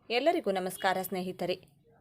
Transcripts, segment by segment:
ಎಲ್ಲರಿಗೂ ನಮಸ್ಕಾರ ಸ್ನೇಹಿತರೆ.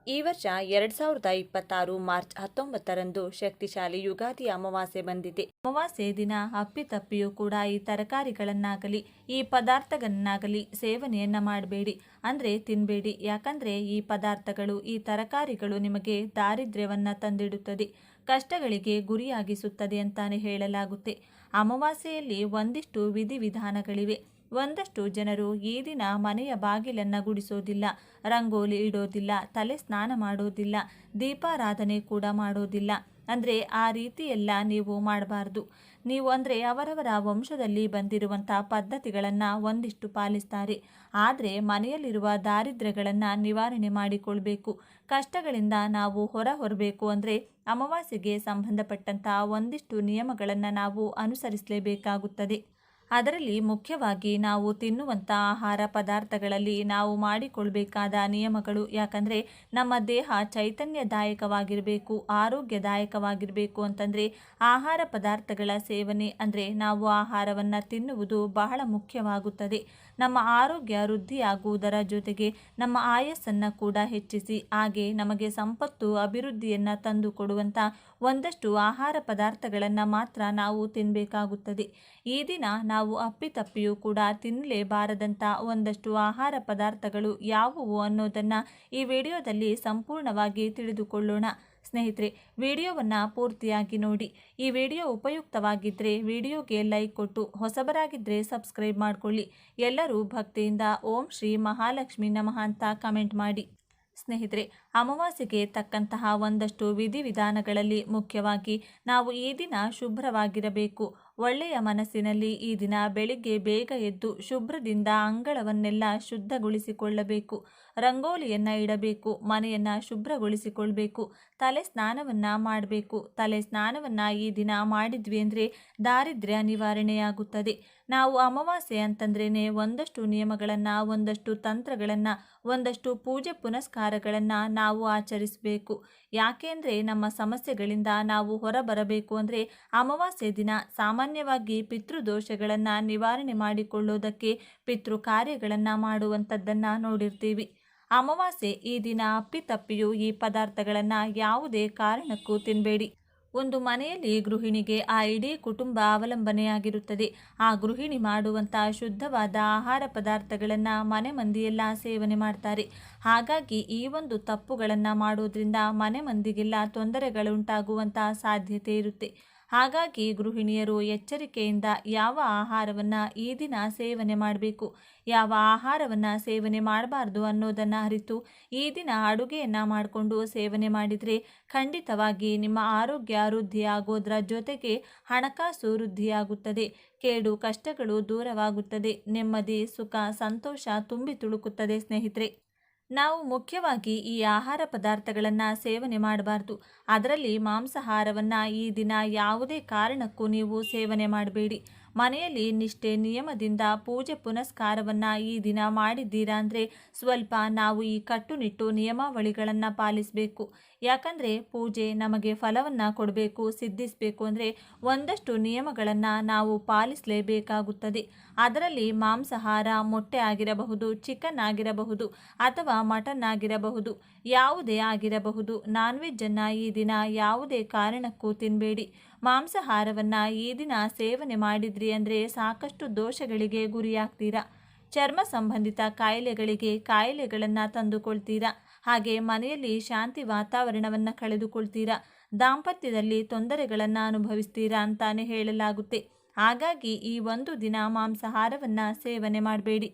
ಈ ವರ್ಷ 2026 ಮಾರ್ಚ್ 19ರಂದು ಶಕ್ತಿಶಾಲಿ ಯುಗಾದಿ ಅಮಾವಾಸ್ಯೆ ಬಂದಿದೆ. ಅಮಾವಾಸ್ಯೆ ದಿನ ಅಪ್ಪಿತಪ್ಪಿಯೂ ಕೂಡ ಈ ತರಕಾರಿಗಳನ್ನಾಗಲಿ ಈ ಪದಾರ್ಥಗಳನ್ನಾಗಲಿ ಸೇವನೆಯನ್ನ ಮಾಡಬೇಡಿ, ಅಂದರೆ ತಿನ್ನಬೇಡಿ. ಯಾಕಂದರೆ ಈ ಪದಾರ್ಥಗಳು ಈ ತರಕಾರಿಗಳು ನಿಮಗೆ ದಾರಿದ್ರ್ಯವನ್ನ ತಂದಿಡುತ್ತದೆ, ಕಷ್ಟಗಳಿಗೆ ಗುರಿಯಾಗಿಸುತ್ತದೆ ಅಂತಾನೆ ಹೇಳಲಾಗುತ್ತೆ. ಅಮಾವಾಸ್ಯೆಯಲ್ಲಿ ಒಂದಿಷ್ಟು ವಿಧಿವಿಧಾನಗಳಿವೆ. ಒಂದಷ್ಟು ಜನರು ಈ ದಿನ ಮನೆಯ ಬಾಗಿಲನ್ನು ಗುಡಿಸೋದಿಲ್ಲ, ರಂಗೋಲಿ ಇಡೋದಿಲ್ಲ, ತಲೆ ಸ್ನಾನ ಮಾಡೋದಿಲ್ಲ, ದೀಪಾರಾಧನೆ ಕೂಡ ಮಾಡೋದಿಲ್ಲ. ಅಂದರೆ ಆ ರೀತಿ ಎಲ್ಲ ನೀವು ಮಾಡಬಾರ್ದು. ನೀವು ಅಂದರೆ ಅವರವರ ವಂಶದಲ್ಲಿ ಬಂದಿರುವಂಥ ಪದ್ಧತಿಗಳನ್ನು ಒಂದಿಷ್ಟು ಪಾಲಿಸ್ತಾರೆ. ಆದರೆ ಮನೆಯಲ್ಲಿರುವ ದಾರಿದ್ರ್ಯಗಳನ್ನು ನಿವಾರಣೆ ಮಾಡಿಕೊಳ್ಬೇಕು, ಕಷ್ಟಗಳಿಂದ ನಾವು ಹೊರಬೇಕು ಅಂದರೆ ಅಮಾವಾಸ್ಯೆಗೆ ಸಂಬಂಧಪಟ್ಟಂಥ ಒಂದಿಷ್ಟು ನಿಯಮಗಳನ್ನು ನಾವು ಅನುಸರಿಸಲೇಬೇಕಾಗುತ್ತದೆ. ಅದರಲ್ಲಿ ಮುಖ್ಯವಾಗಿ ನಾವು ತಿನ್ನುವಂಥ ಆಹಾರ ಪದಾರ್ಥಗಳಲ್ಲಿ ನಾವು ಮಾಡಿಕೊಳ್ಬೇಕಾದ ನಿಯಮಗಳು. ಯಾಕಂದರೆ ನಮ್ಮ ದೇಹ ಚೈತನ್ಯದಾಯಕವಾಗಿರಬೇಕು, ಆರೋಗ್ಯದಾಯಕವಾಗಿರಬೇಕು ಅಂತಂದರೆ ಆಹಾರ ಪದಾರ್ಥಗಳ ಸೇವನೆ ಅಂದರೆ ನಾವು ಆಹಾರವನ್ನು ತಿನ್ನುವುದು ಬಹಳ ಮುಖ್ಯವಾಗುತ್ತದೆ. ನಮ್ಮ ಆರೋಗ್ಯ ವೃದ್ಧಿಯಾಗುವುದರ ಜೊತೆಗೆ ನಮ್ಮ ಆಯಸ್ಸನ್ನು ಕೂಡ ಹೆಚ್ಚಿಸಿ ಹಾಗೆ ನಮಗೆ ಸಂಪತ್ತು ಅಭಿವೃದ್ಧಿಯನ್ನು ತಂದು ಕೊಡುವಂಥ ಒಂದಷ್ಟು ಆಹಾರ ಪದಾರ್ಥಗಳನ್ನು ಮಾತ್ರ ನಾವು ತಿನ್ನಬೇಕಾಗುತ್ತದೆ. ಈ ದಿನ ನಾವು ಅಪ್ಪಿತಪ್ಪಿಯೂ ಕೂಡ ತಿನ್ನಲೇಬಾರದಂಥ ಒಂದಷ್ಟು ಆಹಾರ ಪದಾರ್ಥಗಳು ಯಾವುವು ಅನ್ನೋದನ್ನು ಈ ವಿಡಿಯೋದಲ್ಲಿ ಸಂಪೂರ್ಣವಾಗಿ ತಿಳಿದುಕೊಳ್ಳೋಣ. ಸ್ನೇಹಿತರೆ, ವಿಡಿಯೋವನ್ನು ಪೂರ್ತಿಯಾಗಿ ನೋಡಿ. ಈ ವಿಡಿಯೋ ಉಪಯುಕ್ತವಾಗಿದ್ದರೆ ವಿಡಿಯೋಗೆ ಲೈಕ್ ಕೊಟ್ಟು, ಹೊಸಬರಾಗಿದ್ದರೆ ಸಬ್ಸ್ಕ್ರೈಬ್ ಮಾಡಿಕೊಳ್ಳಿ. ಎಲ್ಲರೂ ಭಕ್ತಿಯಿಂದ ಓಂ ಶ್ರೀ ಮಹಾಲಕ್ಷ್ಮಿ ನಮಃ ಅಂತ ಕಮೆಂಟ್ ಮಾಡಿ. ಸ್ನೇಹಿತರೆ, ಅಮಾವಾಸ್ಯೆಗೆ ತಕ್ಕಂತಹ ಒಂದಷ್ಟು ವಿಧಿವಿಧಾನಗಳಲ್ಲಿ ಮುಖ್ಯವಾಗಿ ನಾವು ಈ ದಿನ ಶುಭ್ರವಾಗಿರಬೇಕು. ಒಳ್ಳೆಯ ಮನಸ್ಸಿನಲ್ಲಿ ಈ ದಿನ ಬೆಳಿಗ್ಗೆ ಬೇಗ ಎದ್ದು ಶುಭ್ರದಿಂದ ಅಂಗಳವನ್ನೆಲ್ಲ ಶುದ್ಧಗೊಳಿಸಿಕೊಳ್ಳಬೇಕು, ರಂಗೋಲಿಯನ್ನು ಇಡಬೇಕು, ಮನೆಯನ್ನು ಶುಭ್ರಗೊಳಿಸಿಕೊಳ್ಬೇಕು, ತಲೆ ಸ್ನಾನವನ್ನು ಮಾಡಬೇಕು. ತಲೆ ಸ್ನಾನವನ್ನು ಈ ದಿನ ಮಾಡಿದ್ವಿ ಅಂದರೆ ದಾರಿದ್ರ್ಯ ನಿವಾರಣೆಯಾಗುತ್ತದೆ. ನಾವು ಅಮಾವಾಸ್ಯೆ ಅಂತಂದ್ರೇ ಒಂದಷ್ಟು ನಿಯಮಗಳನ್ನು, ಒಂದಷ್ಟು ತಂತ್ರಗಳನ್ನು, ಒಂದಷ್ಟು ಪೂಜೆ ಪುನಸ್ಕಾರಗಳನ್ನು ನಾವು ಆಚರಿಸಬೇಕು. ಯಾಕೆಂದರೆ ನಮ್ಮ ಸಮಸ್ಯೆಗಳಿಂದ ನಾವು ಹೊರಬರಬೇಕು ಅಂದರೆ ಅಮಾವಾಸ್ಯೆ ದಿನ ಸಾಮಾನ್ಯವಾಗಿ ಪಿತೃದೋಷಗಳನ್ನು ನಿವಾರಣೆ ಮಾಡಿಕೊಳ್ಳೋದಕ್ಕೆ ಪಿತೃ ಕಾರ್ಯಗಳನ್ನು ಮಾಡುವಂಥದ್ದನ್ನು ನೋಡಿರ್ತೀವಿ. ಅಮಾವಾಸ್ಯೆ ಈ ದಿನ ಅಪ್ಪಿತಪ್ಪಿಯೂ ಈ ಪದಾರ್ಥಗಳನ್ನು ಯಾವುದೇ ಕಾರಣಕ್ಕೂ ತಿನ್ನಬೇಡಿ. ಒಂದು ಮನೆಯಲ್ಲಿ ಗೃಹಿಣಿಗೆ ಆ ಇಡೀ ಕುಟುಂಬ ಅವಲಂಬನೆಯಾಗಿರುತ್ತದೆ. ಆ ಗೃಹಿಣಿ ಮಾಡುವಂಥ ಶುದ್ಧವಾದ ಆಹಾರ ಪದಾರ್ಥಗಳನ್ನು ಮನೆ ಮಂದಿಯೆಲ್ಲ ಸೇವನೆ ಮಾಡ್ತಾರೆ. ಹಾಗಾಗಿ ಈ ಒಂದು ತಪ್ಪುಗಳನ್ನು ಮಾಡೋದ್ರಿಂದ ಮನೆ ಮಂದಿಗೆಲ್ಲ ತೊಂದರೆಗಳುಂಟಾಗುವಂಥ ಸಾಧ್ಯತೆ ಇರುತ್ತೆ. ಹಾಗಾಗಿ ಗೃಹಿಣಿಯರು ಎಚ್ಚರಿಕೆಯಿಂದ ಯಾವ ಆಹಾರವನ್ನು ಈ ದಿನ ಸೇವನೆ ಮಾಡಬೇಕು, ಯಾವ ಆಹಾರವನ್ನು ಸೇವನೆ ಮಾಡಬಾರ್ದು ಅನ್ನೋದನ್ನು ಅರಿತು ಈ ದಿನ ಅಡುಗೆಯನ್ನು ಮಾಡಿಕೊಂಡು ಸೇವನೆ ಮಾಡಿದರೆ ಖಂಡಿತವಾಗಿ ನಿಮ್ಮ ಆರೋಗ್ಯ ವೃದ್ಧಿಯಾಗೋದ್ರ ಜೊತೆಗೆ ಹಣಕಾಸು ವೃದ್ಧಿಯಾಗುತ್ತದೆ, ಕೇಡು ಕಷ್ಟಗಳು ದೂರವಾಗುತ್ತದೆ, ನೆಮ್ಮದಿ ಸುಖ ಸಂತೋಷ ತುಂಬಿ ತುಳುಕುತ್ತದೆ. ಸ್ನೇಹಿತರೆ, ನಾವು ಮುಖ್ಯವಾಗಿ ಈ ಆಹಾರ ಪದಾರ್ಥಗಳನ್ನು ಸೇವನೆ ಮಾಡಬಾರ್ದು. ಅದರಲ್ಲಿ ಮಾಂಸಾಹಾರವನ್ನು ಈ ದಿನ ಯಾವುದೇ ಕಾರಣಕ್ಕೂ ನೀವು ಸೇವನೆ ಮಾಡಬೇಡಿ. ಮನೆಯಲ್ಲಿ ನಿಷ್ಠೆ ನಿಯಮದಿಂದ ಪೂಜೆ ಪುನಸ್ಕಾರವನ್ನು ಈ ದಿನ ಮಾಡಿದ್ದೀರಾ ಅಂದರೆ ಸ್ವಲ್ಪ ನಾವು ಈ ಕಟ್ಟುನಿಟ್ಟು ನಿಯಮಾವಳಿಗಳನ್ನು ಪಾಲಿಸಬೇಕು. ಯಾಕಂದರೆ ಪೂಜೆ ನಮಗೆ ಫಲವನ್ನು ಕೊಡಬೇಕು, ಸಿದ್ಧಿಸಬೇಕು ಅಂದರೆ ಒಂದಷ್ಟು ನಿಯಮಗಳನ್ನು ನಾವು ಪಾಲಿಸಲೇಬೇಕಾಗುತ್ತದೆ. ಅದರಲ್ಲಿ ಮಾಂಸಾಹಾರ ಮೊಟ್ಟೆ ಆಗಿರಬಹುದು, ಚಿಕನ್ ಆಗಿರಬಹುದು ಅಥವಾ ಮಟನ್ ಆಗಿರಬಹುದು, ಯಾವುದೇ ಆಗಿರಬಹುದು, ನಾನ್ ವೆಜ್ಜನ್ನು ಈ ದಿನ ಯಾವುದೇ ಕಾರಣಕ್ಕೂ ತಿನ್ನಬೇಡಿ. ಮಾಂಸಾಹಾರವನ್ನು ಈ ದಿನ ಸೇವನೆ ಮಾಡಿದ್ರಿ ಅಂದರೆ ಸಾಕಷ್ಟು ದೋಷಗಳಿಗೆ ಗುರಿಯಾಗ್ತೀರಾ. ಚರ್ಮ ಸಂಬಂಧಿತ ಕಾಯಿಲೆಗಳನ್ನು ತಂದುಕೊಳ್ತೀರಾ. ಹಾಗೆ ಮನೆಯಲ್ಲಿ ಶಾಂತಿ ವಾತಾವರಣವನ್ನು ಕಳೆದುಕೊಳ್ತೀರಾ. ದಾಂಪತ್ಯದಲ್ಲಿ ತೊಂದರೆಗಳನ್ನು ಅನುಭವಿಸ್ತೀರಾ ಅಂತಾನೆ ಹೇಳಲಾಗುತ್ತೆ. ಹಾಗಾಗಿ ಈ ಒಂದು ದಿನ ಮಾಂಸಾಹಾರವನ್ನು ಸೇವನೆ ಮಾಡಬೇಡಿ.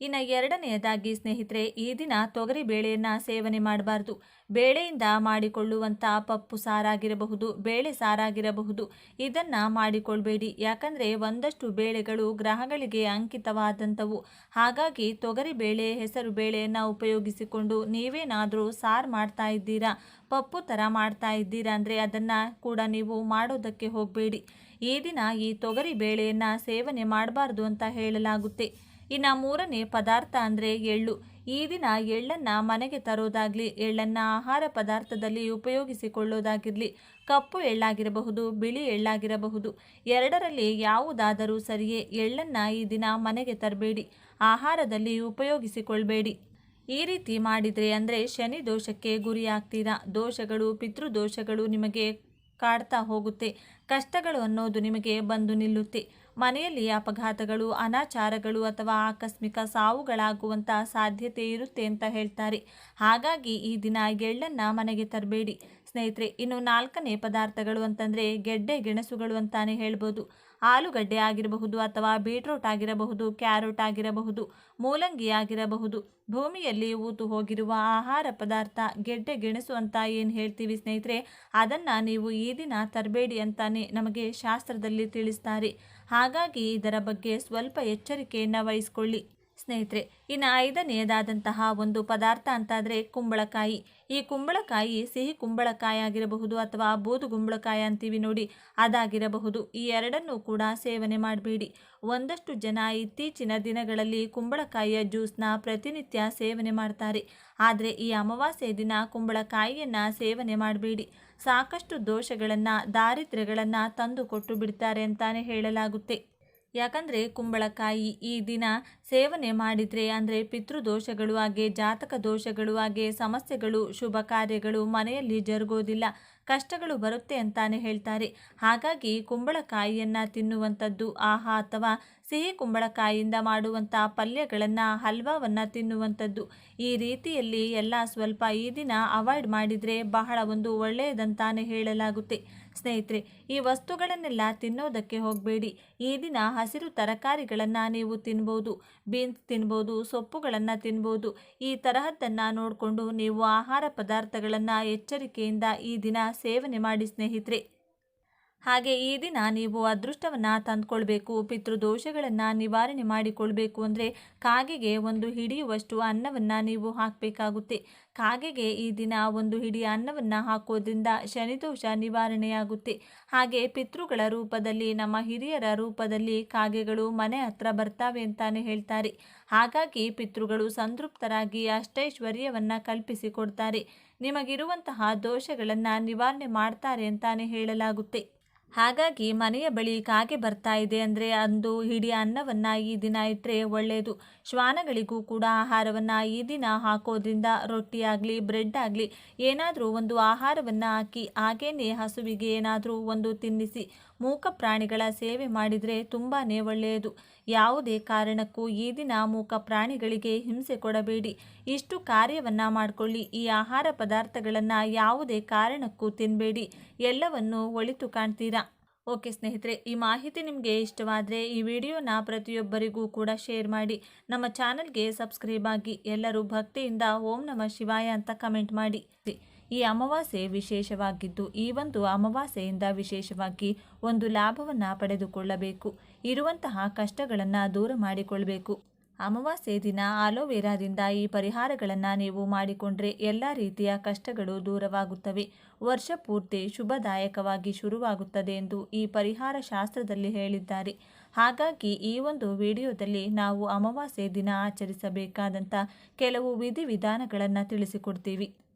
ಇನ್ನು ಎರಡನೆಯದಾಗಿ ಸ್ನೇಹಿತರೆ, ಈ ದಿನ ತೊಗರಿ ಬೇಳೆಯನ್ನು ಸೇವನೆ ಮಾಡಬಾರ್ದು. ಬೇಳೆಯಿಂದ ಮಾಡಿಕೊಳ್ಳುವಂಥ ಪಪ್ಪು ಸಾರಾಗಿರಬಹುದು, ಬೇಳೆ ಸಾರಾಗಿರಬಹುದು, ಇದನ್ನು ಮಾಡಿಕೊಳ್ಬೇಡಿ. ಯಾಕಂದರೆ ಒಂದಷ್ಟು ಬೇಳೆಗಳು ಗ್ರಹಗಳಿಗೆ ಅಂಕಿತವಾದಂಥವು. ಹಾಗಾಗಿ ತೊಗರಿ ಬೇಳೆ, ಹೆಸರು ಬೇಳೆಯನ್ನು ಉಪಯೋಗಿಸಿಕೊಂಡು ನೀವೇನಾದರೂ ಸಾರು ಮಾಡ್ತಾ ಇದ್ದೀರಾ, ಪಪ್ಪು ಥರ ಮಾಡ್ತಾ ಇದ್ದೀರಾ ಅಂದರೆ ಅದನ್ನು ಕೂಡ ನೀವು ಮಾಡೋದಕ್ಕೆ ಹೋಗಬೇಡಿ. ಈ ದಿನ ಈ ತೊಗರಿ ಬೇಳೆಯನ್ನು ಸೇವನೆ ಮಾಡಬಾರ್ದು ಅಂತ ಹೇಳಲಾಗುತ್ತೆ. ಇನ್ನು ಮೂರನೇ ಪದಾರ್ಥ ಅಂದರೆ ಎಳ್ಳು. ಈ ದಿನ ಎಳ್ಳನ್ನು ಮನೆಗೆ ತರೋದಾಗಲಿ, ಎಳ್ಳನ್ನು ಆಹಾರ ಪದಾರ್ಥದಲ್ಲಿ ಉಪಯೋಗಿಸಿಕೊಳ್ಳೋದಾಗಿರಲಿ, ಕಪ್ಪು ಎಳ್ಳಾಗಿರಬಹುದು, ಬಿಳಿ ಎಳ್ಳಾಗಿರಬಹುದು, ಎರಡರಲ್ಲಿ ಯಾವುದಾದರೂ ಸರಿಯೇ ಎಳ್ಳನ್ನು ಈ ದಿನ ಮನೆಗೆ ತರಬೇಡಿ, ಆಹಾರದಲ್ಲಿ ಉಪಯೋಗಿಸಿಕೊಳ್ಬೇಡಿ. ಈ ರೀತಿ ಮಾಡಿದರೆ ಅಂದರೆ ಶನಿ ದೋಷಕ್ಕೆ ಗುರಿಯಾಗ್ತೀರಾ. ದೋಷಗಳು, ಪಿತೃದೋಷಗಳು ನಿಮಗೆ ಕಾಡ್ತಾ ಹೋಗುತ್ತೆ. ಕಷ್ಟಗಳು ಅನ್ನೋದು ನಿಮಗೆ ಬಂದು ನಿಲ್ಲುತ್ತೆ. ಮನೆಯಲ್ಲಿ ಅಪಘಾತಗಳು, ಅನಾಚಾರಗಳು ಅಥವಾ ಆಕಸ್ಮಿಕ ಸಾವುಗಳಾಗುವಂಥ ಸಾಧ್ಯತೆ ಇರುತ್ತೆ ಅಂತ ಹೇಳ್ತಾರೆ. ಹಾಗಾಗಿ ಈ ದಿನ ಎಳ್ಳನ್ನು ಮನೆಗೆ ತರಬೇಡಿ ಸ್ನೇಹಿತರೆ. ಇನ್ನು 4ನೇ ಪದಾರ್ಥಗಳು ಅಂತಂದರೆ ಗೆಡ್ಡೆ ಗೆಣಸುಗಳು ಅಂತಾನೆ ಹೇಳ್ಬೋದು. ಆಲೂಗಡ್ಡೆ ಆಗಿರಬಹುದು ಅಥವಾ ಬೀಟ್ರೂಟ್ ಆಗಿರಬಹುದು, ಕ್ಯಾರೆಟ್ ಆಗಿರಬಹುದು, ಮೂಲಂಗಿ ಆಗಿರಬಹುದು. ಭೂಮಿಯಲ್ಲಿ ಹೂತು ಹೋಗಿರುವ ಆಹಾರ ಪದಾರ್ಥ ಗೆಡ್ಡೆ ಗೆಣಸು ಅಂತ ಏನು ಹೇಳ್ತೀವಿ ಸ್ನೇಹಿತರೆ, ಅದನ್ನು ನೀವು ಈ ದಿನ ತರಬೇಡಿ ಅಂತಾನೆ ನಮಗೆ ಶಾಸ್ತ್ರದಲ್ಲಿ ತಿಳಿಸ್ತಾರೆ. ಹಾಗಾಗಿ ಇದರ ಬಗ್ಗೆ ಸ್ವಲ್ಪ ಎಚ್ಚರಿಕೆಯನ್ನು ವಹಿಸ್ಕೊಳ್ಳಿ ಸ್ನೇಹಿತರೆ. ಇನ್ನು 5ನೇದಾದಂತಹ ಒಂದು ಪದಾರ್ಥ ಅಂತಾದರೆ ಕುಂಬಳಕಾಯಿ. ಈ ಕುಂಬಳಕಾಯಿ ಸಿಹಿ ಕುಂಬಳಕಾಯಿ ಆಗಿರಬಹುದು ಅಥವಾ ಬೂದು ಕುಂಬಳಕಾಯಿ ಅಂತೀವಿ ನೋಡಿ, ಅದಾಗಿರಬಹುದು. ಈ ಎರಡನ್ನೂ ಕೂಡ ಸೇವನೆ ಮಾಡಬೇಡಿ. ಒಂದಷ್ಟು ಜನ ಇತ್ತೀಚಿನ ದಿನಗಳಲ್ಲಿ ಕುಂಬಳಕಾಯಿಯ ಜ್ಯೂಸ್ನ ಪ್ರತಿನಿತ್ಯ ಸೇವನೆ ಮಾಡ್ತಾರೆ. ಆದರೆ ಈ ಅಮಾವಾಸ್ಯೆ ದಿನ ಕುಂಬಳಕಾಯಿಯನ್ನು ಸೇವನೆ ಮಾಡಬೇಡಿ. ಸಾಕಷ್ಟು ದೋಷಗಳನ್ನು, ದಾರಿದ್ರ್ಯಗಳನ್ನು ತಂದು ಕೊಟ್ಟು ಬಿಡ್ತಾರೆ ಅಂತಾನೆ ಹೇಳಲಾಗುತ್ತೆ. ಯಾಕಂದರೆ ಕುಂಬಳಕಾಯಿ ಈ ದಿನ ಸೇವನೆ ಮಾಡಿದರೆ ಅಂದರೆ ಪಿತೃದೋಷಗಳು ಹಾಗೆ ಜಾತಕ ದೋಷಗಳು ಹಾಗೆ ಸಮಸ್ಯೆಗಳು, ಶುಭ ಕಾರ್ಯಗಳು ಮನೆಯಲ್ಲಿ ಜರುಗೋದಿಲ್ಲ, ಕಷ್ಟಗಳು ಬರುತ್ತೆ ಅಂತಾನೆ ಹೇಳ್ತಾರೆ. ಹಾಗಾಗಿ ಕುಂಬಳಕಾಯಿಯನ್ನು ತಿನ್ನುವಂಥದ್ದು ಅಥವಾ ಸಿಹಿ ಕುಂಬಳಕಾಯಿಯಿಂದ ಮಾಡುವಂಥ ಪಲ್ಯಗಳನ್ನು, ಹಲ್ವಾವನ್ನು ತಿನ್ನುವಂಥದ್ದು, ಈ ರೀತಿಯಲ್ಲಿ ಎಲ್ಲ ಸ್ವಲ್ಪ ಈ ದಿನ ಅವಾಯ್ಡ್ ಮಾಡಿದರೆ ಬಹಳ ಒಂದು ಒಳ್ಳೆಯದಂತಾನೆ ಹೇಳಲಾಗುತ್ತೆ ಸ್ನೇಹಿತರೆ. ಈ ವಸ್ತುಗಳನ್ನೆಲ್ಲ ತಿನ್ನೋದಕ್ಕೆ ಹೋಗಬೇಡಿ. ಈ ದಿನ ಹಸಿರು ತರಕಾರಿಗಳನ್ನು ನೀವು ತಿನ್ಬೋದು, ಬೀನ್ಸ್ ತಿನ್ಬೋದು, ಸೊಪ್ಪುಗಳನ್ನು ತಿನ್ಬೋದು. ಈ ತರಹದ್ದನ್ನು ನೋಡಿಕೊಂಡು ನೀವು ಆಹಾರ ಪದಾರ್ಥಗಳನ್ನು ಎಚ್ಚರಿಕೆಯಿಂದ ಈ ದಿನ ಸೇವನೆ ಮಾಡಿ ಸ್ನೇಹಿತರೆ. ಹಾಗೆ ಈ ದಿನ ನೀವು ಅದೃಷ್ಟವನ್ನು ತಂದುಕೊಳ್ಬೇಕು, ಪಿತೃದೋಷಗಳನ್ನು ನಿವಾರಣೆ ಮಾಡಿಕೊಳ್ಬೇಕು ಅಂದರೆ ಕಾಗೆಗೆ ಒಂದು ಹಿಡಿಯುವಷ್ಟು ಅನ್ನವನ್ನು ನೀವು ಹಾಕಬೇಕಾಗುತ್ತೆ. ಕಾಗೆಗೆ ಈ ದಿನ ಒಂದು ಹಿಡಿ ಅನ್ನವನ್ನು ಹಾಕೋದ್ರಿಂದ ಶನಿದೋಷ ನಿವಾರಣೆಯಾಗುತ್ತೆ. ಹಾಗೆ ಪಿತೃಗಳ ರೂಪದಲ್ಲಿ, ನಮ್ಮ ಹಿರಿಯರ ರೂಪದಲ್ಲಿ ಕಾಗೆಗಳು ಮನೆ ಹತ್ರ ಬರ್ತಾವೆ ಅಂತಾನೆ ಹೇಳ್ತಾರೆ. ಹಾಗಾಗಿ ಪಿತೃಗಳು ಸಂತೃಪ್ತರಾಗಿ ಅಷ್ಟೈಶ್ವರ್ಯವನ್ನು ಕಲ್ಪಿಸಿಕೊಡ್ತಾರೆ. ನಿಮಗಿರುವಂತಹ ದೋಷಗಳನ್ನು ನಿವಾರಣೆ ಮಾಡ್ತಾರೆ ಅಂತಾನೆ ಹೇಳಲಾಗುತ್ತೆ. ಹಾಗಾಗಿ ಮನೆಯ ಬಳಿ ಕಾಗೆ ಬರ್ತಾ ಇದೆ ಅಂದರೆ ಅಂದು ಹಿಡಿಯ ಅನ್ನವನ್ನು ಈ ದಿನ ಇಟ್ಟರೆ ಒಳ್ಳೆಯದು. ಶ್ವಾನಗಳಿಗೂ ಕೂಡ ಆಹಾರವನ್ನು ಈ ದಿನ ಹಾಕೋದ್ರಿಂದ ರೊಟ್ಟಿ ಆಗಲಿ, ಬ್ರೆಡ್ ಆಗಲಿ ಏನಾದರೂ ಒಂದು ಆಹಾರವನ್ನು ಹಾಕಿ ಹಾಗೇನೆ ಹಸುವಿಗೆ ಏನಾದರೂ ಒಂದು ತಿನ್ನಿಸಿ. ಮೂಕ ಪ್ರಾಣಿಗಳ ಸೇವೆ ಮಾಡಿದರೆ ತುಂಬಾ ಒಳ್ಳೆಯದು. ಯಾವುದೇ ಕಾರಣಕ್ಕೂ ಈ ದಿನ ಮೂಕ ಪ್ರಾಣಿಗಳಿಗೆ ಹಿಂಸೆ ಕೊಡಬೇಡಿ. ಇಷ್ಟು ಕಾರ್ಯವನ್ನು ಮಾಡಿಕೊಳ್ಳಿ. ಈ ಆಹಾರ ಪದಾರ್ಥಗಳನ್ನು ಯಾವುದೇ ಕಾರಣಕ್ಕೂ ತಿನ್ನಬೇಡಿ. ಎಲ್ಲವನ್ನು ಒಳಿತು ಕಾಣ್ತೀರಾ. ಓಕೆ ಸ್ನೇಹಿತರೆ, ಈ ಮಾಹಿತಿ ನಿಮಗೆ ಇಷ್ಟವಾದರೆ ಈ ವಿಡಿಯೋನ ಪ್ರತಿಯೊಬ್ಬರಿಗೂ ಕೂಡ ಶೇರ್ ಮಾಡಿ. ನಮ್ಮ ಚಾನಲ್ಗೆ ಸಬ್ಸ್ಕ್ರೈಬ್ ಆಗಿ. ಎಲ್ಲರೂ ಭಕ್ತಿಯಿಂದ ಓಂ ನಮಃ ಶಿವಾಯ ಅಂತ ಕಮೆಂಟ್ ಮಾಡಿ. ಈ ಅಮಾವಾಸ್ಯೆ ವಿಶೇಷವಾಗಿದ್ದು ಈ ಒಂದು ಅಮಾವಾಸ್ಯೆಯಿಂದ ವಿಶೇಷವಾಗಿ ಒಂದು ಲಾಭವನ್ನು ಪಡೆದುಕೊಳ್ಳಬೇಕು. ಇರುವಂತಹ ಕಷ್ಟಗಳನ್ನು ದೂರ ಮಾಡಿಕೊಳ್ಳಬೇಕು. ಅಮಾವಾಸ್ಯೆ ದಿನ ಆಲೋವೆರಾದಿಂದ ಈ ಪರಿಹಾರಗಳನ್ನು ನೀವು ಮಾಡಿಕೊಂಡ್ರೆ ಎಲ್ಲ ರೀತಿಯ ಕಷ್ಟಗಳು ದೂರವಾಗುತ್ತವೆ. ವರ್ಷ ಪೂರ್ತಿ ಶುಭದಾಯಕವಾಗಿ ಶುರುವಾಗುತ್ತದೆ ಎಂದು ಈ ಪರಿಹಾರ ಶಾಸ್ತ್ರದಲ್ಲಿ ಹೇಳಿದ್ದಾರೆ. ಹಾಗಾಗಿ ಈ ಒಂದು ವಿಡಿಯೋದಲ್ಲಿ ನಾವು ಅಮಾವಾಸ್ಯೆ ದಿನ ಆಚರಿಸಬೇಕಾದಂಥ ಕೆಲವು ವಿಧಿವಿಧಾನಗಳನ್ನು ತಿಳಿಸಿಕೊಡ್ತೀವಿ.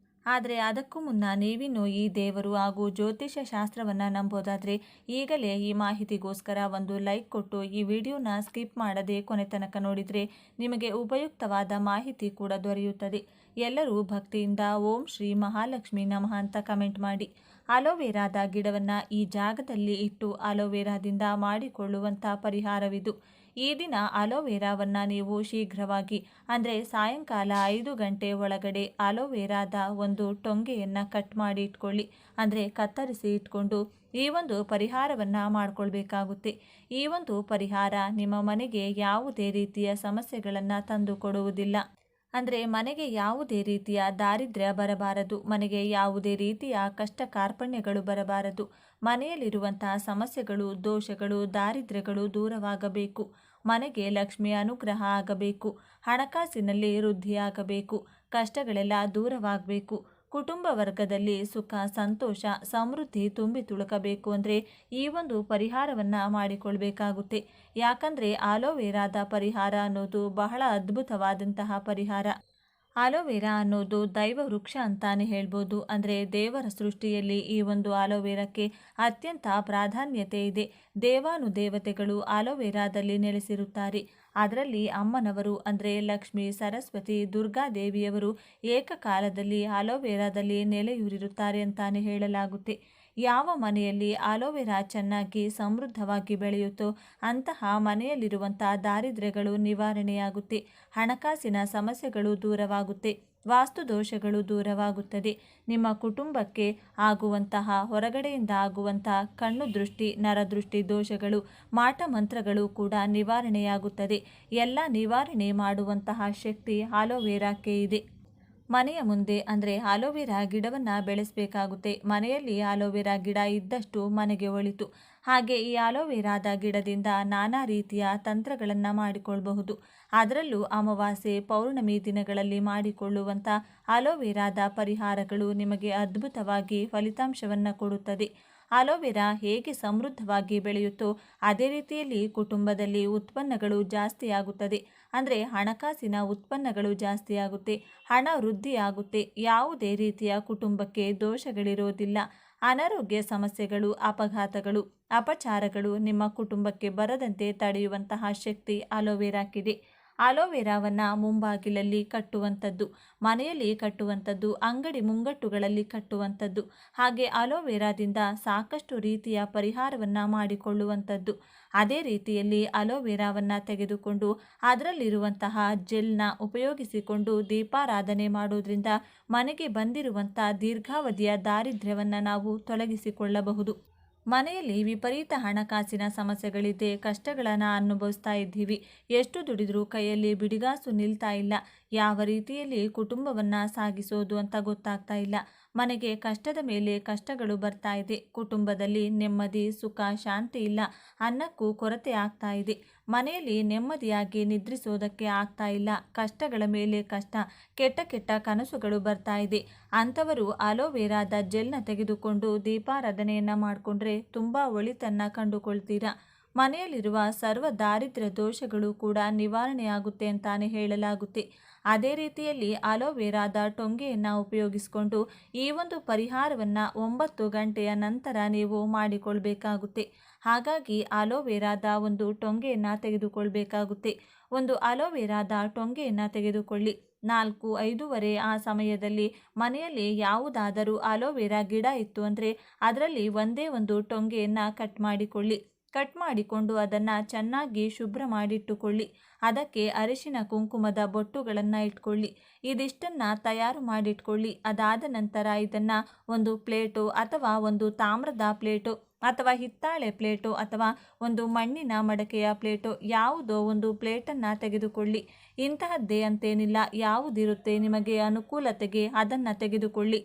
ಆದರೆ ಅದಕ್ಕೂ ಮುನ್ನ ನೀವಿನ್ನು ಈ ದೇವರು ಹಾಗೂ ಜ್ಯೋತಿಷ್ಯ ಶಾಸ್ತ್ರವನ್ನು ನಂಬೋದಾದರೆ ಈಗಲೇ ಈ ಮಾಹಿತಿಗೋಸ್ಕರ ಒಂದು ಲೈಕ್ ಕೊಟ್ಟು ಈ ವಿಡಿಯೋನ ಸ್ಕಿಪ್ ಮಾಡದೆ ಕೊನೆ ತನಕ ನೋಡಿದರೆ ನಿಮಗೆ ಉಪಯುಕ್ತವಾದ ಮಾಹಿತಿ ಕೂಡ ದೊರೆಯುತ್ತದೆ. ಎಲ್ಲರೂ ಭಕ್ತಿಯಿಂದ ಓಂ ಶ್ರೀ ಮಹಾಲಕ್ಷ್ಮಿ ನಮಃ ಅಂತ ಕಮೆಂಟ್ ಮಾಡಿ. ಅಲೋವೆರಾದ ಗಿಡವನ್ನು ಈ ಜಾಗದಲ್ಲಿ ಇಟ್ಟು ಅಲೋವೆರಾದಿಂದ ಮಾಡಿಕೊಳ್ಳುವಂಥ ಪರಿಹಾರವಿದು. ಈ ದಿನ ಅಲೋವೆರಾವನ್ನು ನೀವು ಶೀಘ್ರವಾಗಿ ಅಂದರೆ ಸಾಯಂಕಾಲ 5 ಗಂಟೆ ಒಳಗಡೆ ಅಲೋವೆರಾದ ಒಂದು ಟೊಂಗೆಯನ್ನು ಕಟ್ ಮಾಡಿ ಇಟ್ಕೊಳ್ಳಿ, ಅಂದರೆ ಕತ್ತರಿಸಿ ಇಟ್ಕೊಂಡು ಈ ಒಂದು ಪರಿಹಾರವನ್ನು ಮಾಡಿಕೊಳ್ಬೇಕಾಗುತ್ತೆ. ಈ ಒಂದು ಪರಿಹಾರ ನಿಮ್ಮ ಮನೆಗೆ ಯಾವುದೇ ರೀತಿಯ ಸಮಸ್ಯೆಗಳನ್ನು ತಂದು ಕೊಡುವುದಿಲ್ಲ. ಅಂದರೆ ಮನೆಗೆ ಯಾವುದೇ ರೀತಿಯ ದಾರಿದ್ರ್ಯ ಬರಬಾರದು, ಮನೆಗೆ ಯಾವುದೇ ರೀತಿಯ ಕಷ್ಟ ಕಾರ್ಪಣ್ಯಗಳು ಬರಬಾರದು. ಮನೆಯಲ್ಲಿರುವಂತಹ ಸಮಸ್ಯೆಗಳು, ದೋಷಗಳು, ದಾರಿದ್ರ್ಯಗಳು ದೂರವಾಗಬೇಕು. ಮನೆಗೆ ಲಕ್ಷ್ಮಿಯ ಅನುಗ್ರಹ ಆಗಬೇಕು. ಹಣಕಾಸಿನಲ್ಲಿ ವೃದ್ಧಿಯಾಗಬೇಕು. ಕಷ್ಟಗಳೆಲ್ಲ ದೂರವಾಗಬೇಕು. ಕುಟುಂಬ ವರ್ಗದಲ್ಲಿ ಸುಖ, ಸಂತೋಷ, ಸಮೃದ್ಧಿ ತುಂಬಿ ತುಳುಕಬೇಕು ಅಂದರೆ ಈ ಒಂದು ಪರಿಹಾರವನ್ನು ಮಾಡಿಕೊಳ್ಬೇಕಾಗುತ್ತೆ. ಯಾಕಂದರೆ ಆಲೋವೆರಾದ ಪರಿಹಾರ ಅನ್ನೋದು ಬಹಳ ಅದ್ಭುತವಾದಂತಹ ಪರಿಹಾರ. ಆಲೋವೆರಾ ಅನ್ನೋದು ದೈವ ವೃಕ್ಷ ಅಂತಾನೆ ಹೇಳ್ಬೋದು. ಅಂದರೆ ದೇವರ ಸೃಷ್ಟಿಯಲ್ಲಿ ಈ ಒಂದು ಆಲೋವೆರಾಕ್ಕೆ ಅತ್ಯಂತ ಪ್ರಾಧಾನ್ಯತೆ ಇದೆ. ದೇವಾನುದೇವತೆಗಳು ಆಲೋವೆರಾದಲ್ಲಿ ನೆಲೆಸಿರುತ್ತಾರೆ. ಅದರಲ್ಲಿ ಅಮ್ಮನವರು ಅಂದರೆ ಲಕ್ಷ್ಮಿ, ಸರಸ್ವತಿ, ದುರ್ಗಾದೇವಿಯವರು ಏಕಕಾಲದಲ್ಲಿ ಆಲೋವೆರಾದಲ್ಲಿ ನೆಲೆಯೂರಿರುತ್ತಾರೆ ಅಂತಾನೆ ಹೇಳಲಾಗುತ್ತೆ. ಯಾವ ಮನೆಯಲ್ಲಿ ಆಲೋವೆರಾ ಚೆನ್ನಾಗಿ ಸಮೃದ್ಧವಾಗಿ ಬೆಳೆಯುತ್ತೋ ಅಂತಹ ಮನೆಯಲ್ಲಿರುವಂಥ ದಾರಿದ್ರ್ಯಗಳು ನಿವಾರಣೆಯಾಗುತ್ತೆ. ಹಣಕಾಸಿನ ಸಮಸ್ಯೆಗಳು ದೂರವಾಗುತ್ತೆ. ವಾಸ್ತು ದೋಷಗಳು ದೂರವಾಗುತ್ತದೆ. ನಿಮ್ಮ ಕುಟುಂಬಕ್ಕೆ ಆಗುವಂತಹ ಹೊರಗಡೆಯಿಂದ ಆಗುವಂತಹ ಕಣ್ಣು ದೃಷ್ಟಿ, ನರದೃಷ್ಟಿ ದೋಷಗಳು, ಮಾಟ ಮಂತ್ರಗಳು ಕೂಡ ನಿವಾರಣೆಯಾಗುತ್ತದೆ. ಎಲ್ಲ ನಿವಾರಣೆ ಮಾಡುವಂತಹ ಶಕ್ತಿ ಆಲೋವೆರಾಕ್ಕೆ ಇದೆ. ಮನೆಯ ಮುಂದೆ ಅಂದರೆ ಆಲೋವೆರಾ ಗಿಡವನ್ನು ಬೆಳೆಸಬೇಕಾಗುತ್ತೆ. ಮನೆಯಲ್ಲಿ ಆಲೋವೆರಾ ಗಿಡ ಇದ್ದಷ್ಟು ಮನೆಗೆ ಒಳಿತು. ಹಾಗೆ ಈ ಆಲೋವೆರಾದ ಗಿಡದಿಂದ ನಾನಾ ರೀತಿಯ ತಂತ್ರಗಳನ್ನು ಮಾಡಿಕೊಳ್ಳಬಹುದು. ಅದರಲ್ಲೂ ಅಮಾವಾಸ್ಯೆ, ಪೌರ್ಣಮಿ ದಿನಗಳಲ್ಲಿ ಮಾಡಿಕೊಳ್ಳುವಂಥ ಆಲೋವೆರಾದ ಪರಿಹಾರಗಳು ನಿಮಗೆ ಅದ್ಭುತವಾಗಿ ಫಲಿತಾಂಶವನ್ನು ಕೊಡುತ್ತದೆ. ಆಲೋವೆರಾ ಹೇಗೆ ಸಮೃದ್ಧವಾಗಿ ಬೆಳೆಯುತ್ತೋ ಅದೇ ರೀತಿಯಲ್ಲಿ ಕುಟುಂಬದಲ್ಲಿ ಉತ್ಪನ್ನಗಳು ಜಾಸ್ತಿಯಾಗುತ್ತದೆ. ಅಂದರೆ ಹಣಕಾಸಿನ ಉತ್ಪನ್ನಗಳು ಜಾಸ್ತಿಯಾಗುತ್ತೆ, ಹಣ ವೃದ್ಧಿಯಾಗುತ್ತೆ. ಯಾವುದೇ ರೀತಿಯ ಕುಟುಂಬಕ್ಕೆ ದೋಷಗಳಿರೋದಿಲ್ಲ. ಅನಾರೋಗ್ಯ ಸಮಸ್ಯೆಗಳು, ಅಪಘಾತಗಳು, ಅಪಚಾರಗಳು ನಿಮ್ಮ ಕುಟುಂಬಕ್ಕೆ ಬರದಂತೆ ತಡೆಯುವಂತಹ ಶಕ್ತಿ ಆಲೋವೆರಾಕ್ಕಿದೆ. ಆಲೋವೆರಾವನ್ನು ಮುಂಬಾಗಿಲಲ್ಲಿ ಕಟ್ಟುವಂಥದ್ದು, ಮನೆಯಲ್ಲಿ ಕಟ್ಟುವಂಥದ್ದು, ಅಂಗಡಿ ಮುಂಗಟ್ಟುಗಳಲ್ಲಿ ಕಟ್ಟುವಂಥದ್ದು, ಹಾಗೆ ಆಲೋವೆರಾದಿಂದ ಸಾಕಷ್ಟು ರೀತಿಯ ಪರಿಹಾರವನ್ನು ಮಾಡಿಕೊಳ್ಳುವಂಥದ್ದು. ಅದೇ ರೀತಿಯಲ್ಲಿ ಆಲೋವೆರಾವನ್ನು ತೆಗೆದುಕೊಂಡು ಅದರಲ್ಲಿರುವಂತಹ ಜೆಲ್ನ ಉಪಯೋಗಿಸಿಕೊಂಡು ದೀಪಾರಾಧನೆ ಮಾಡೋದ್ರಿಂದ ಮನೆಗೆ ಬಂದಿರುವಂಥ ದೀರ್ಘಾವಧಿಯ ದಾರಿದ್ರ್ಯವನ್ನು ನಾವು ತೊಲಗಿಸಿಕೊಳ್ಳಬಹುದು. ಮನೆಯಲ್ಲಿ ವಿಪರೀತ ಹಣಕಾಸಿನ ಸಮಸ್ಯೆಗಳಿದೆ, ಕಷ್ಟಗಳನ್ನು ಅನುಭವಿಸ್ತಾ ಇದ್ದೀವಿ, ಎಷ್ಟು ದುಡಿದ್ರೂ ಕೈಯಲ್ಲಿ ಬಿಡಿಗಾಸು ನಿಲ್ತಾ ಇಲ್ಲ, ಯಾವ ರೀತಿಯಲ್ಲಿ ಕುಟುಂಬವನ್ನು ಸಾಗಿಸೋದು ಅಂತ ಗೊತ್ತಾಗ್ತಾ ಇಲ್ಲ, ಮನೆಗೆ ಕಷ್ಟದ ಮೇಲೆ ಕಷ್ಟಗಳು ಬರ್ತಾ ಇದೆ, ಕುಟುಂಬದಲ್ಲಿ ನೆಮ್ಮದಿ, ಸುಖ, ಶಾಂತಿ ಇಲ್ಲ, ಅನ್ನಕ್ಕೂ ಕೊರತೆ ಆಗ್ತಾ ಇದೆ, ಮನೆಯಲ್ಲಿ ನೆಮ್ಮದಿಯಾಗಿ ನಿದ್ರಿಸೋದಕ್ಕೆ ಆಗ್ತಾ ಇಲ್ಲ, ಕಷ್ಟಗಳ ಮೇಲೆ ಕಷ್ಟ, ಕೆಟ್ಟ ಕೆಟ್ಟ ಕನಸುಗಳು ಬರ್ತಾ ಇದೆ. ಅಂಥವರು ಆಲೋವೆರಾದ ಜೆಲ್ನ ತೆಗೆದುಕೊಂಡು ದೀಪಾರಾಧನೆಯನ್ನು ಮಾಡಿಕೊಂಡ್ರೆ ತುಂಬ ಒಳಿತನ್ನು ಕಂಡುಕೊಳ್ತೀರಾ. ಮನೆಯಲ್ಲಿರುವ ಸರ್ವ ದಾರಿದ್ರ್ಯ ದೋಷಗಳು ಕೂಡ ನಿವಾರಣೆಯಾಗುತ್ತೆ ಅಂತಾನೆ ಹೇಳಲಾಗುತ್ತೆ. ಅದೇ ರೀತಿಯಲ್ಲಿ ಆಲೋವೆರಾದ ಟೊಂಗೆಯನ್ನು ಉಪಯೋಗಿಸಿಕೊಂಡು ಈ ಒಂದು ಪರಿಹಾರವನ್ನು 9 ಗಂಟೆಯ ನಂತರ ನೀವು ಮಾಡಿಕೊಳ್ಬೇಕಾಗುತ್ತೆ. ಹಾಗಾಗಿ ಆಲೋವೆರಾದ ಒಂದು ಟೊಂಗೆಯನ್ನು ತೆಗೆದುಕೊಳ್ಬೇಕಾಗುತ್ತೆ. ಒಂದು ಆಲೋವೆರಾದ ಟೊಂಗೆಯನ್ನು ತೆಗೆದುಕೊಳ್ಳಿ. 4-5:30 ಆ ಸಮಯದಲ್ಲಿ ಮನೆಯಲ್ಲಿ ಯಾವುದಾದರೂ ಆಲೋವೆರಾ ಗಿಡ ಇತ್ತು ಅಂದರೆ ಅದರಲ್ಲಿ ಒಂದೇ ಒಂದು ಟೊಂಗೆಯನ್ನು ಕಟ್ ಮಾಡಿಕೊಳ್ಳಿ. ಕಟ್ ಮಾಡಿಕೊಂಡು ಅದನ್ನು ಚೆನ್ನಾಗಿ ಶುಭ್ರ ಮಾಡಿಟ್ಟುಕೊಳ್ಳಿ. ಅದಕ್ಕೆ ಅರಿಶಿನ ಕುಂಕುಮದ ಬೊಟ್ಟುಗಳನ್ನು ಇಟ್ಕೊಳ್ಳಿ. ಇದಿಷ್ಟನ್ನು ತಯಾರು ಮಾಡಿಟ್ಕೊಳ್ಳಿ. ಅದಾದ ನಂತರ ಇದನ್ನು ಒಂದು ಪ್ಲೇಟು ಅಥವಾ ಒಂದು ತಾಮ್ರದ ಪ್ಲೇಟು ಅಥವಾ ಹಿತ್ತಾಳೆ ಪ್ಲೇಟು ಅಥವಾ ಒಂದು ಮಣ್ಣಿನ ಮಡಕೆಯ ಪ್ಲೇಟು ಯಾವುದೋ ಒಂದು ಪ್ಲೇಟನ್ನು ತೆಗೆದುಕೊಳ್ಳಿ. ಇಂತಹದ್ದೇ ಅಂತೇನಿಲ್ಲ, ಯಾವುದಿರುತ್ತೆ ನಿಮಗೆ ಅನುಕೂಲತೆಗೆ ಅದನ್ನು ತೆಗೆದುಕೊಳ್ಳಿ.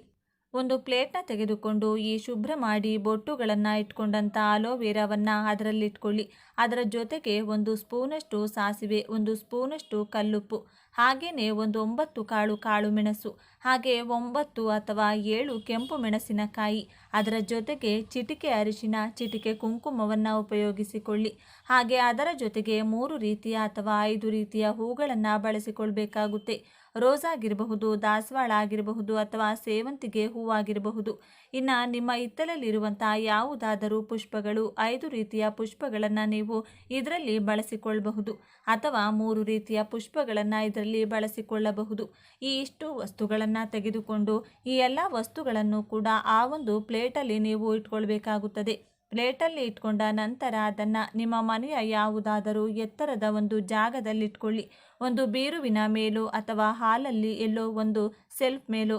ಒಂದು ಪ್ಲೇಟ್ನ ತೆಗೆದುಕೊಂಡು ಈ ಶುಭ್ರ ಮಾಡಿ ಬೊಟ್ಟುಗಳನ್ನು ಇಟ್ಕೊಂಡಂಥ ಆಲೋವೆರಾವನ್ನು ಅದರಲ್ಲಿಟ್ಕೊಳ್ಳಿ. ಅದರ ಜೊತೆಗೆ 1 ಸ್ಪೂನಷ್ಟು ಸಾಸಿವೆ, 1 ಸ್ಪೂನಷ್ಟು ಕಲ್ಲುಪ್ಪು, ಹಾಗೆಯೇ ಒಂದು 9 ಕಾಳು ಮೆಣಸು, ಹಾಗೆ 9 ಅಥವಾ 7 ಕೆಂಪು ಮೆಣಸಿನಕಾಯಿ, ಅದರ ಜೊತೆಗೆ ಚಿಟಿಕೆ ಅರಿಶಿನ, ಚಿಟಿಕೆ ಕುಂಕುಮವನ್ನು ಉಪಯೋಗಿಸಿಕೊಳ್ಳಿ. ಹಾಗೆ ಅದರ ಜೊತೆಗೆ 3 ರೀತಿಯ ಅಥವಾ 5 ರೀತಿಯ ಹೂಗಳನ್ನು ಬಳಸಿಕೊಳ್ಬೇಕಾಗುತ್ತೆ. ರೋಸ್ ಆಗಿರಬಹುದು, ದಾಸವಾಳ ಆಗಿರಬಹುದು ಅಥವಾ ಸೇವಂತಿಗೆ ಹೂವಾಗಿರಬಹುದು. ಇನ್ನು ನಿಮ್ಮ ಹಿತ್ತಲಲ್ಲಿರುವಂಥ ಯಾವುದಾದರೂ ಪುಷ್ಪಗಳು, 5 ರೀತಿಯ ಪುಷ್ಪಗಳನ್ನು ನೀವು ಇದರಲ್ಲಿ ಬಳಸಿಕೊಳ್ಳಬಹುದು ಅಥವಾ 3 ರೀತಿಯ ಪುಷ್ಪಗಳನ್ನು ಇದರಲ್ಲಿ ಬಳಸಿಕೊಳ್ಳಬಹುದು. ಈ ಇಷ್ಟು ವಸ್ತುಗಳನ್ನು ತೆಗೆದುಕೊಂಡು ಈ ಎಲ್ಲ ವಸ್ತುಗಳನ್ನು ಕೂಡ ಆ ಒಂದು ಪ್ಲೇಟಲ್ಲಿ ನೀವು ಇಟ್ಕೊಳ್ಬೇಕಾಗುತ್ತದೆ. ಪ್ಲೇಟಲ್ಲಿ ಇಟ್ಕೊಂಡ ನಂತರ ಅದನ್ನು ನಿಮ್ಮ ಮನೆಯ ಯಾವುದಾದರೂ ಎತ್ತರದ ಒಂದು ಜಾಗದಲ್ಲಿಟ್ಕೊಳ್ಳಿ. ಒಂದು ಬೀರುವಿನ ಮೇಲೋ ಅಥವಾ ಹಾಲಲ್ಲಿ ಎಲ್ಲೋ ಒಂದು ಸೆಲ್ಫ್ ಮೇಲೋ,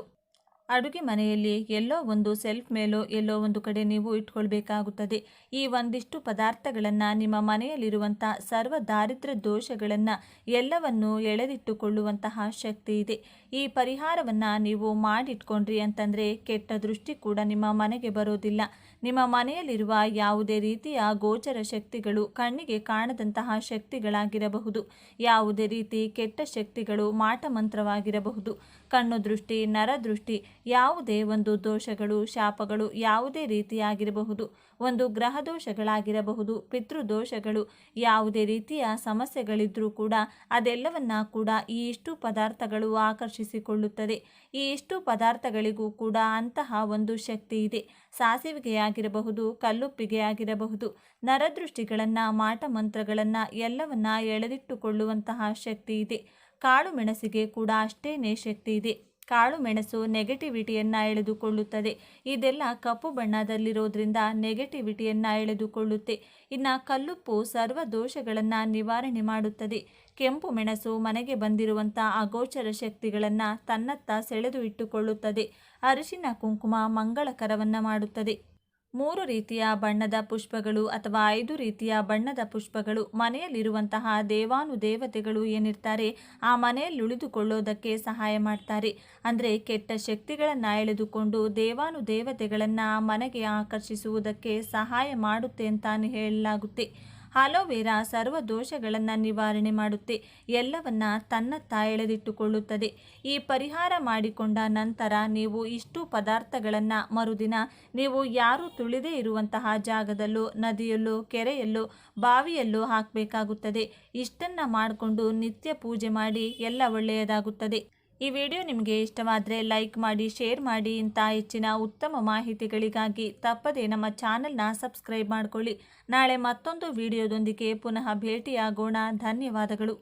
ಅಡುಗೆ ಮನೆಯಲ್ಲಿ ಎಲ್ಲೋ ಒಂದು ಸೆಲ್ಫ್ ಮೇಲೋ ಎಲ್ಲೋ ಒಂದು ಕಡೆ ನೀವು ಇಟ್ಕೊಳ್ಬೇಕಾಗುತ್ತದೆ. ಈ ಒಂದಿಷ್ಟು ಪದಾರ್ಥಗಳನ್ನು ನಿಮ್ಮ ಮನೆಯಲ್ಲಿರುವಂಥ ಸರ್ವ ದಾರಿದ್ರ್ಯ ದೋಷಗಳನ್ನು ಎಲ್ಲವನ್ನು ಎಳೆದಿಟ್ಟುಕೊಳ್ಳುವಂತಹ ಶಕ್ತಿ ಇದೆ. ಈ ಪರಿಹಾರವನ್ನು ನೀವು ಮಾಡಿಟ್ಕೊಂಡ್ರಿ ಅಂತಂದರೆ ಕೆಟ್ಟ ದೃಷ್ಟಿ ಕೂಡ ನಿಮ್ಮ ಮನೆಗೆ ಬರೋದಿಲ್ಲ. ನಿಮ್ಮ ಮನೆಯಲ್ಲಿರುವ ಯಾವುದೇ ರೀತಿಯ ಗೋಚರ ಶಕ್ತಿಗಳು, ಕಣ್ಣಿಗೆ ಕಾಣದಂತಹ ಶಕ್ತಿಗಳಾಗಿರಬಹುದು, ಯಾವುದೇ ರೀತಿ ಕೆಟ್ಟ ಶಕ್ತಿಗಳು, ಮಾಟ ಮಂತ್ರವಾಗಿರಬಹುದು, ಕಣ್ಣು ದೃಷ್ಟಿ, ನರದೃಷ್ಟಿ ಯಾವುದೇ ಒಂದು ದೋಷಗಳು, ಶಾಪಗಳು ಯಾವುದೇ ರೀತಿಯಾಗಿರಬಹುದು, ಒಂದು ಗ್ರಹ ದೋಷಗಳಾಗಿರಬಹುದು, ಪಿತೃದೋಷಗಳು, ಯಾವುದೇ ರೀತಿಯ ಸಮಸ್ಯೆಗಳಿದ್ರೂ ಕೂಡ ಅದೆಲ್ಲವನ್ನ ಕೂಡ ಈ ಇಷ್ಟು ಪದಾರ್ಥಗಳು ಆಕರ್ಷಿಸಿಕೊಳ್ಳುತ್ತದೆ. ಈ ಇಷ್ಟು ಪದಾರ್ಥಗಳಿಗೂ ಕೂಡ ಅಂತಹ ಒಂದು ಶಕ್ತಿ ಇದೆ. ಸಾಸಿವೆಗೆ ಆಗಿರಬಹುದು, ಕಲ್ಲುಪ್ಪಿಗೆ ಆಗಿರಬಹುದು, ನರದೃಷ್ಟಿಗಳನ್ನು, ಮಾಟ ಮಂತ್ರಗಳನ್ನು ಎಲ್ಲವನ್ನ ಎಳೆದಿಟ್ಟುಕೊಳ್ಳುವಂತಹ ಶಕ್ತಿ ಇದೆ. ಕಾಳು ಮೆಣಸಿಗೆ ಕೂಡ ಅಷ್ಟೇನೇ ಶಕ್ತಿ ಇದೆ. ಕಾಳು ಮೆಣಸು ನೆಗೆಟಿವಿಟಿಯನ್ನು ಎಳೆದುಕೊಳ್ಳುತ್ತದೆ. ಇದೆಲ್ಲ ಕಪ್ಪು ಬಣ್ಣದಲ್ಲಿರೋದ್ರಿಂದ ನೆಗೆಟಿವಿಟಿಯನ್ನು ಎಳೆದುಕೊಳ್ಳುತ್ತೆ. ಇನ್ನು ಕಲ್ಲುಪ್ಪು ಸರ್ವ ದೋಷಗಳನ್ನು ನಿವಾರಣೆ ಮಾಡುತ್ತದೆ. ಕೆಂಪು ಮೆಣಸು ಮನೆಗೆ ಬಂದಿರುವಂಥ ಅಗೋಚರ ಶಕ್ತಿಗಳನ್ನು ತನ್ನತ್ತ ಸೆಳೆದು ಇಟ್ಟುಕೊಳ್ಳುತ್ತದೆ. ಅರಿಶಿನ ಕುಂಕುಮ ಮಂಗಳಕರವನ್ನು ಮಾಡುತ್ತದೆ. 3 ರೀತಿಯ ಬಣ್ಣದ ಪುಷ್ಪಗಳು ಅಥವಾ 5 ರೀತಿಯ ಬಣ್ಣದ ಪುಷ್ಪಗಳು ಮನೆಯಲ್ಲಿರುವಂತಹ ದೇವಾನುದೇವತೆಗಳು ಏನಿರ್ತಾರೆ ಆ ಮನೆಯಲ್ಲಿ ಉಳಿದುಕೊಳ್ಳೋದಕ್ಕೆ ಸಹಾಯ ಮಾಡ್ತಾರೆ. ಅಂದರೆ ಕೆಟ್ಟ ಶಕ್ತಿಗಳನ್ನು ಎಳೆದುಕೊಂಡು ದೇವಾನುದೇವತೆಗಳನ್ನು ಮನೆಗೆ ಆಕರ್ಷಿಸುವುದಕ್ಕೆ ಸಹಾಯ ಮಾಡುತ್ತೆ ಅಂತಾನೆ ಹೇಳಲಾಗುತ್ತೆ. ಅಲೋವೆರಾ ಸರ್ವ ದೋಷಗಳನ್ನು ನಿವಾರಣೆ ಮಾಡುತ್ತೆ. ಎಲ್ಲವನ್ನ ತನ್ನತ್ತ ಎಳೆದಿಟ್ಟುಕೊಳ್ಳುತ್ತದೆ. ಈ ಪರಿಹಾರ ಮಾಡಿಕೊಂಡ ನಂತರ ನೀವು ಇಷ್ಟು ಪದಾರ್ಥಗಳನ್ನು ಮರುದಿನ ನೀವು ಯಾರು ತುಳಿದೇ ಇರುವಂತಹ ಜಾಗದಲ್ಲೋ, ನದಿಯಲ್ಲೋ, ಕೆರೆಯಲ್ಲೋ, ಬಾವಿಯಲ್ಲೋ ಹಾಕಬೇಕಾಗುತ್ತದೆ. ಇಷ್ಟನ್ನು ಮಾಡಿಕೊಂಡು ನಿತ್ಯ ಪೂಜೆ ಮಾಡಿ ಎಲ್ಲ ಒಳ್ಳೆಯದಾಗುತ್ತದೆ. ಈ ವಿಡಿಯೋ ನಿಮಗೆ ಇಷ್ಟವಾದರೆ ಲೈಕ್ ಮಾಡಿ, ಶೇರ್ ಮಾಡಿ. ಇಂಥ ಹೆಚ್ಚಿನ ಉತ್ತಮ ಮಾಹಿತಿಗಳಿಗಾಗಿ ತಪ್ಪದೇ ನಮ್ಮ ಚಾನಲ್ನ ಸಬ್ಸ್ಕ್ರೈಬ್ ಮಾಡಿಕೊಳ್ಳಿ. ನಾಳೆ ಮತ್ತೊಂದು ವಿಡಿಯೋದೊಂದಿಗೆ ಪುನಃ ಭೇಟಿಯಾಗೋಣ. ಧನ್ಯವಾದಗಳು.